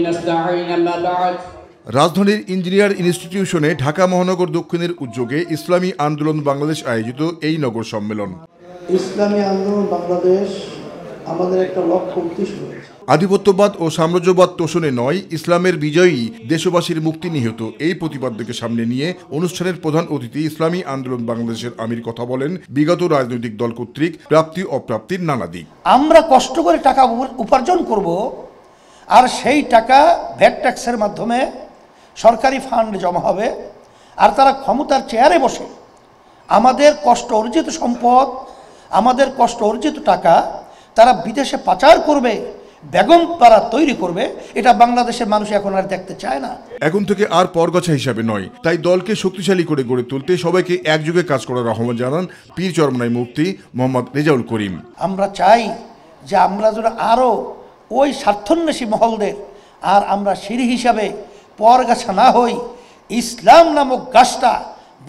نستعين أما بعد রাজধানীর ইঞ্জিনিয়ার ইনস্টিটিউশনে ঢাকা মহানগর দক্ষিণের উদ্যোগে ইসলামী আন্দোলন বাংলাদেশ আয়োজিত এই নগর সম্মেলন। ইসলামী আন্দোলন বাংলাদেশ আমাদের একটা লক্ষ্য উদ্দেশ্য। আধিপত্যবাদ ও সাম্রাজ্যবাদ তোষণে নয়, ইসলামের বিজয়ী দেশবাসীর মুক্তি নিহিত এই প্রতিপাদ্যকে সামনে নিয়ে অনুষ্ঠানের প্রধান অতিথি ইসলামী আন্দোলন বাংলাদেশের আমির কথা বলেন বিগত রাজনৈতিক দল কর্তৃক প্রাপ্তি অপ্রাপ্তির নানা দিক। আমরা কষ্ট করে টাকা উপার্জন করব, আর সেই টাকা ভ্যাট ট্যাক্সের মাধ্যমে সরকারি ফান্ড জমা হবে, আর তারা ক্ষমতার চেয়ারে বসে আমাদের কষ্ট অর্জিত সম্পদ, আমাদের কষ্ট অর্জিত টাকা তারা বিদেশে পাচার করবে, বেগম পাড়া তৈরি করবে। এটা বাংলাদেশের মানুষ এখন আর দেখতে চায় না। এখন থেকে আর পরগাছা হিসাবে নয়, তাই দলকে শক্তিশালী করে গড়ে তুলতে সবাইকে একযোগে কাজ করার আহ্বান জানান পীর চরমনাই মুফতি মোহাম্মদ রেজাউল করিম। আমরা চাই যে আমরা যেন আরও ওই স্বার্থন্বেষী মহলদের আর আমরা সিঁড়ি হিসাবে পরগাছা না হই, ইসলাম নামক গাছটা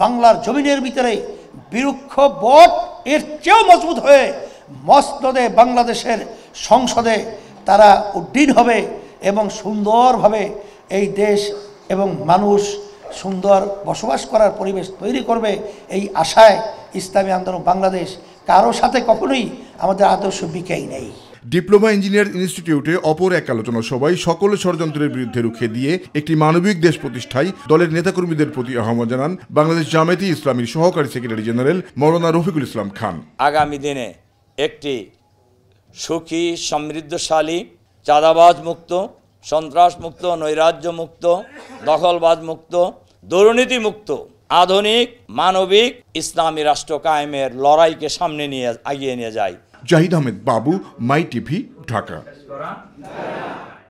বাংলার জমিনের ভিতরে বৃক্ষ বট এর চেয়েও মজবুত হয়ে মসনদে বাংলাদেশের সংসদে তারা উড্ডীন হবে এবং সুন্দরভাবে এই দেশ এবং মানুষ সুন্দর বসবাস করার পরিবেশ তৈরি করবে। এই আশায় ইসলামী আন্দোলন বাংলাদেশ কারো সাথে কখনোই আমাদের আদর্শ বিকেই নেই। ডিপ্লোমা ইঞ্জিনিয়ার ইনস্টিটিউটে অপর এক আলোচনা সভায় সকল ষড়যন্ত্রের বিরুদ্ধে রুখে দিয়ে একটি মানবিক দেশ প্রতিষ্ঠায় দলের নেতাকর্মীদের প্রতি আহ্বান জানান বাংলাদেশ জামায়াতে ইসলামীর সহকারী সেক্রেটারি জেনারেল মাওলানা রফিকুল ইসলাম খান। আগামী দিনে একটি সুখী, সমৃদ্ধশালী, চাঁদাবাজ মুক্ত, সন্ত্রাস মুক্ত, নৈরাজ্য মুক্ত, দখলবাজ মুক্ত, দুর্নীতি মুক্ত, আধুনিক মানবিক ইসলামী রাষ্ট্র কায়েমের লড়াইকে সামনে নিয়ে এগিয়ে নিয়ে যায়। জাহিদ আহমেদ বাবু, মাই টিভি, ঢাকা।